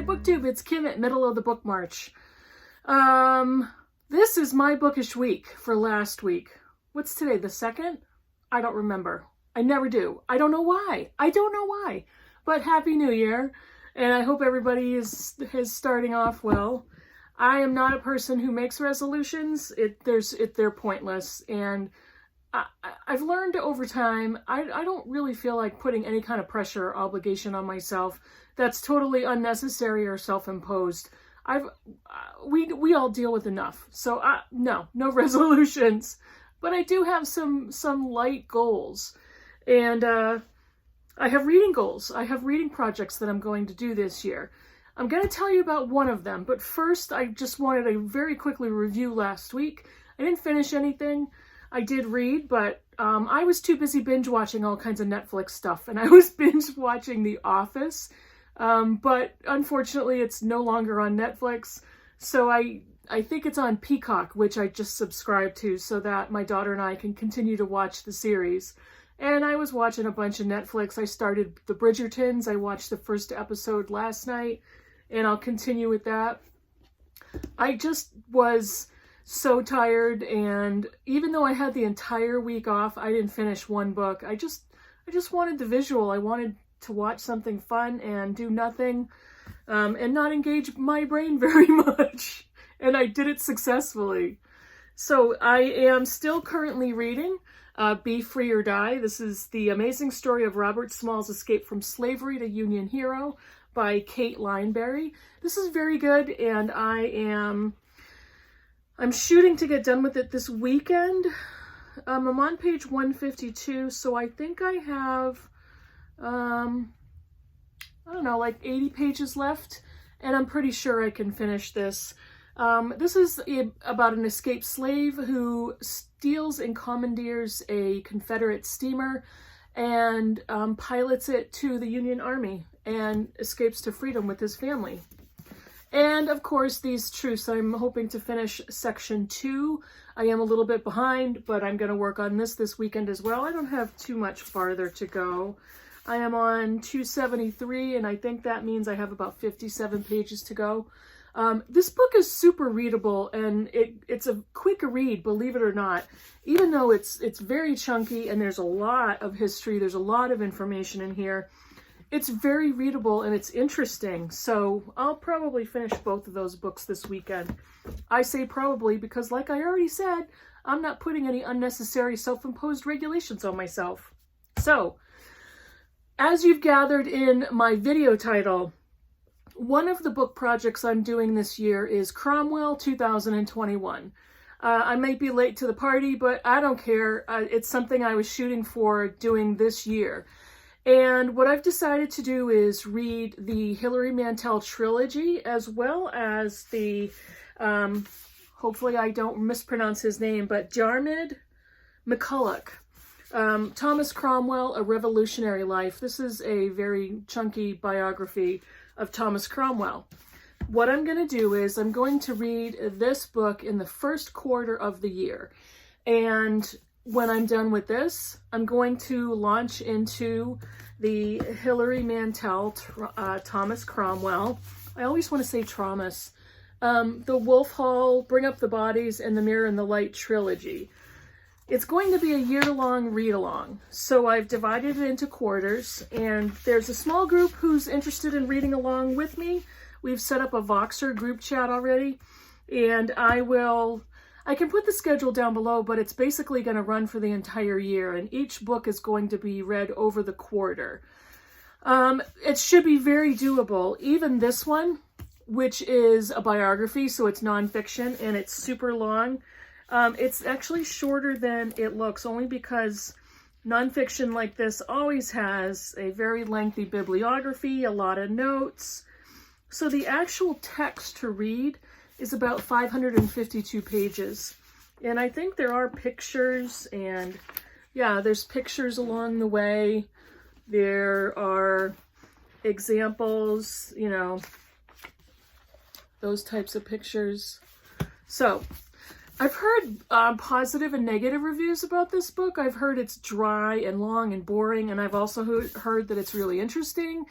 my booktube. It's Kim at Middle of the Book March. This is my bookish week for last week. What's today, the 2nd? I don't remember. I never do. I don't know why. But Happy New Year, and I hope everybody is starting off well. I am not a person who makes resolutions. They're pointless, and I've learned over time, I don't really feel like putting any kind of pressure or obligation on myself that's totally unnecessary or self-imposed. We all deal with enough. So no resolutions. But I do have some light goals. And I have reading goals. I have reading projects that I'm going to do this year. I'm going to tell you about one of them, but first I just wanted to very quickly review last week. I didn't finish anything. I did read, but I was too busy binge watching all kinds of Netflix stuff, and I was binge watching The Office, but unfortunately it's no longer on Netflix, so I think it's on Peacock, which I just subscribed to so that my daughter and I can continue to watch the series. And I was watching a bunch of Netflix. I started The Bridgertons. I watched the first episode last night, and I'll continue with that. I just was so tired, and even though I had the entire week off, I didn't finish one book. I just wanted the visual. I wanted to watch something fun and do nothing, and not engage my brain very much. And I did it successfully. So I am still currently reading Be Free or Die. This is the amazing story of Robert Small's escape from slavery to Union hero by Kate Lineberry. This is very good, and I'm shooting to get done with it this weekend. I'm on page 152, so I think I have, I don't know, like 80 pages left, and I'm pretty sure I can finish this. This is about an escaped slave who steals and commandeers a Confederate steamer and pilots it to the Union Army and escapes to freedom with his family. And of course, these truths, I'm hoping to finish section 2. I am a little bit behind, but I'm going to work on this weekend as well. I don't have too much farther to go. I am on 273, and I think that means I have about 57 pages to go. This book is super readable, and it's a quick read, believe it or not. Even though it's very chunky and there's a lot of history, there's a lot of information in here. It's very readable and it's interesting, so I'll probably finish both of those books this weekend. I say probably because, like I already said, I'm not putting any unnecessary self-imposed regulations on myself. So, as you've gathered in my video title, one of the book projects I'm doing this year is Cromwell 2021. I might be late to the party, but I don't care. It's something I was shooting for doing this year. And what I've decided to do is read the Hilary Mantel Trilogy, as well as the, hopefully I don't mispronounce his name, but Diarmaid MacCulloch. Thomas Cromwell, A Revolutionary Life. This is a very chunky biography of Thomas Cromwell. What I'm going to do is I'm going to read this book in the first quarter of the year. And when I'm done with this, I'm going to launch into the Hilary Mantel, Thomas Cromwell. I always want to say Thomas. The Wolf Hall, Bring Up the Bodies, and The Mirror and the Light trilogy. It's going to be a year-long read-along, so I've divided it into quarters, and there's a small group who's interested in reading along with me. We've set up a Voxer group chat already, and I can put the schedule down below, but it's basically going to run for the entire year, and each book is going to be read over the quarter. It should be very doable. Even this one, which is a biography, so it's nonfiction, and it's super long. It's actually shorter than it looks, only because nonfiction like this always has a very lengthy bibliography, a lot of notes. So the actual text to read is about 552 pages. And I think there are pictures, and yeah, there's pictures along the way. There are examples, you know, those types of pictures. So I've heard positive and negative reviews about this book. I've heard it's dry and long and boring, and I've also heard that it's really interesting.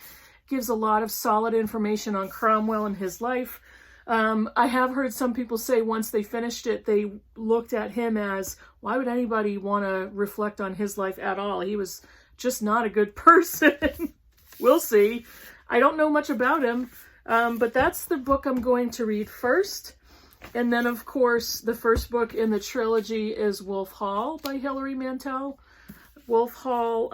gives a lot of solid information on Cromwell and his life. I have heard some people say once they finished it, they looked at him as, why would anybody want to reflect on his life at all? He was just not a good person. We'll see. I don't know much about him, but that's the book I'm going to read first. And then, of course, the first book in the trilogy is Wolf Hall by Hilary Mantel. Wolf Hall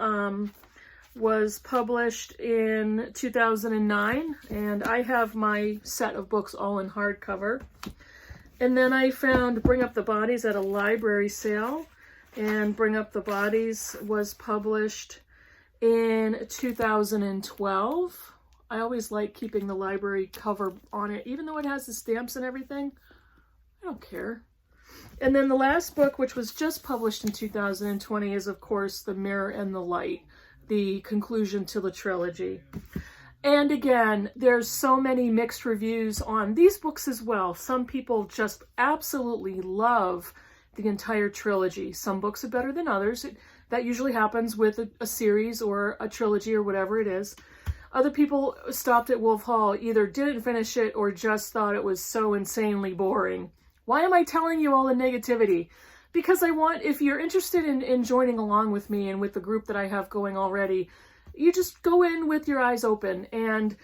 was published in 2009, and I have my set of books all in hardcover. And then I found Bring Up the Bodies at a library sale, and Bring Up the Bodies was published in 2012. I always like keeping the library cover on it, even though it has the stamps and everything. I don't care. And then the last book, which was just published in 2020, is, of course, The Mirror and the Light, the conclusion to the trilogy. And again, there's so many mixed reviews on these books as well. Some people just absolutely love the entire trilogy. Some books are better than others. That usually happens with a series or a trilogy or whatever it is. Other people stopped at Wolf Hall, either didn't finish it or just thought it was so insanely boring. Why am I telling you all the negativity? Because I want, if you're interested in joining along with me and with the group that I have going already, you just go in with your eyes open. And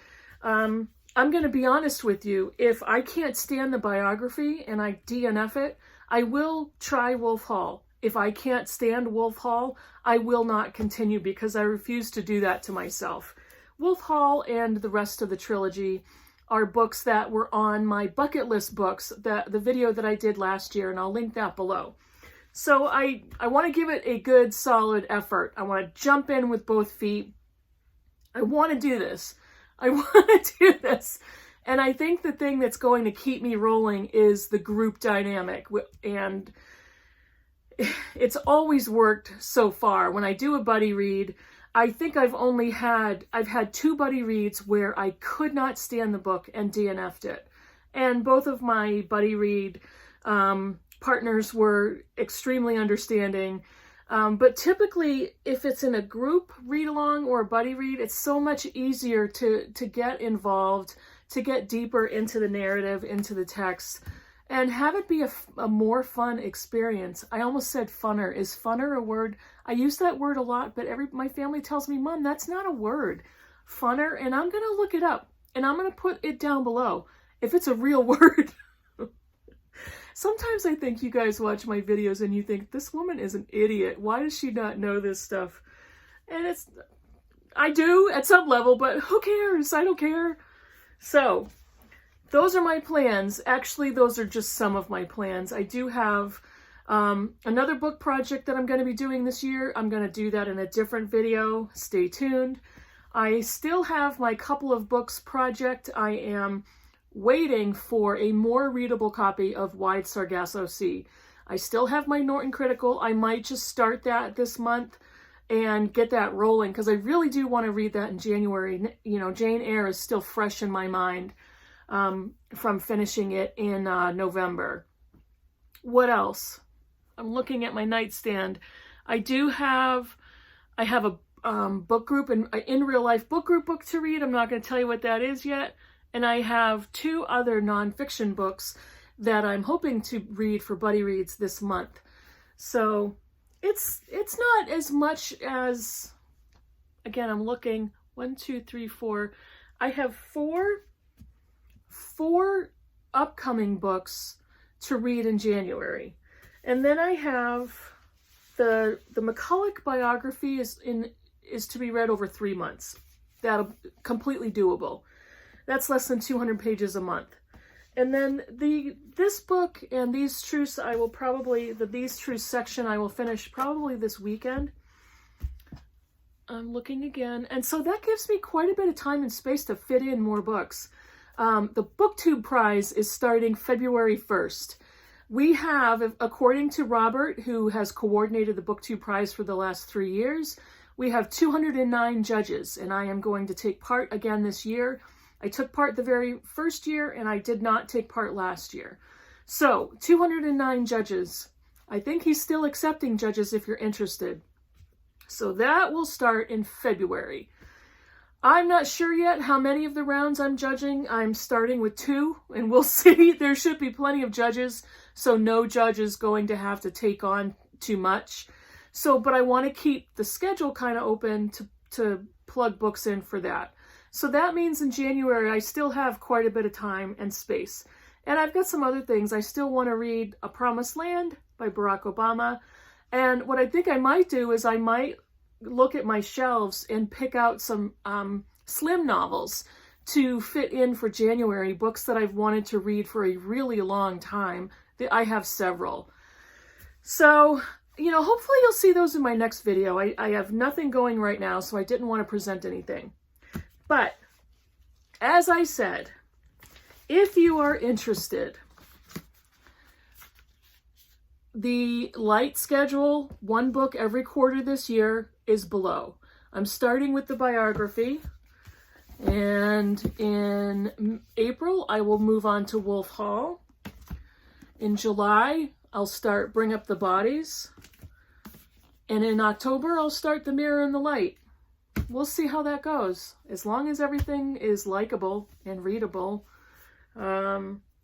I'm going to be honest with you. If I can't stand the biography and I DNF it, I will try Wolf Hall. If I can't stand Wolf Hall, I will not continue because I refuse to do that to myself. Wolf Hall and the rest of the trilogy are books that were on my bucket list books, the video that I did last year, and I'll link that below. So I want to give it a good, solid effort. I want to jump in with both feet. I want to do this. I want to do this. And I think the thing that's going to keep me rolling is the group dynamic. And it's always worked so far. When I do a buddy read, I think I've had 2 buddy reads where I could not stand the book and DNF'd it. And both of my buddy read partners were extremely understanding. But typically, if it's in a group read-along or a buddy read, it's so much easier to get involved, to get deeper into the narrative, into the text, and have it be a more fun experience. I almost said funner. Is funner a word? I use that word a lot, but my family tells me, Mom, that's not a word. Funner, and I'm going to look it up, and I'm going to put it down below if it's a real word. Sometimes I think you guys watch my videos and you think, this woman is an idiot. Why does she not know this stuff? And I do at some level, but who cares? I don't care. So those are my plans. Actually, those are just some of my plans. I do have another book project that I'm going to be doing this year. I'm going to do that in a different video. Stay tuned. I still have my couple of books project. I am waiting for a more readable copy of Wide Sargasso Sea. I still have my Norton Critical. I might just start that this month and get that rolling because I really do want to read that in January. You know, Jane Eyre is still fresh in my mind from finishing it in November. What else? I'm looking at my nightstand. I have a book group, and in real life book group book to read. I'm not going to tell you what that is yet. And I have 2 other nonfiction books that I'm hoping to read for buddy reads this month. So it's not as much as, again, I'm looking 1, 2, 3, 4. I have four upcoming books to read in January. And then I have the McCulloch biography is to be read over 3 months. That'll completely doable. That's less than 200 pages a month. And then this book and These Truths, These Truths section I will finish probably this weekend. I'm looking again. And so that gives me quite a bit of time and space to fit in more books. The BookTube prize is starting February 1st. We have, according to Robert, who has coordinated the BookTube prize for the last 3 years, we have 209 judges, and I am going to take part again this year. I took part the very first year, and I did not take part last year. So, 209 judges. I think he's still accepting judges if you're interested. So that will start in February. I'm not sure yet how many of the rounds I'm judging. I'm starting with 2, and we'll see. There should be plenty of judges, so no judge is going to have to take on too much. So, but I want to keep the schedule kind of open to plug books in for that. So that means in January, I still have quite a bit of time and space. And I've got some other things. I still want to read A Promised Land by Barack Obama. And what I think I might do is I might look at my shelves and pick out some slim novels to fit in for January, books that I've wanted to read for a really long time. I have several. So, you know, hopefully you'll see those in my next video. I have nothing going right now, so I didn't want to present anything. But, as I said, if you are interested, the light schedule, 1 book every quarter this year, is below. I'm starting with the biography, and in April I will move on to Wolf Hall. In July I'll start Bring Up the Bodies, and in October I'll start The Mirror and the Light. We'll see how that goes. As long as everything is likable and readable.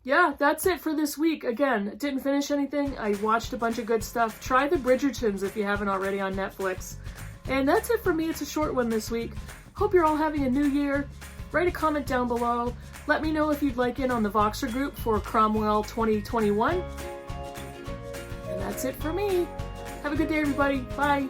Yeah, that's it for this week. Again, didn't finish anything. I watched a bunch of good stuff. Try The Bridgertons if you haven't already on Netflix. And that's it for me. It's a short one this week. Hope you're all having a new year. Write a comment down below. Let me know if you'd like in on the Voxer group for Cromwell 2021. And that's it for me. Have a good day, everybody. Bye.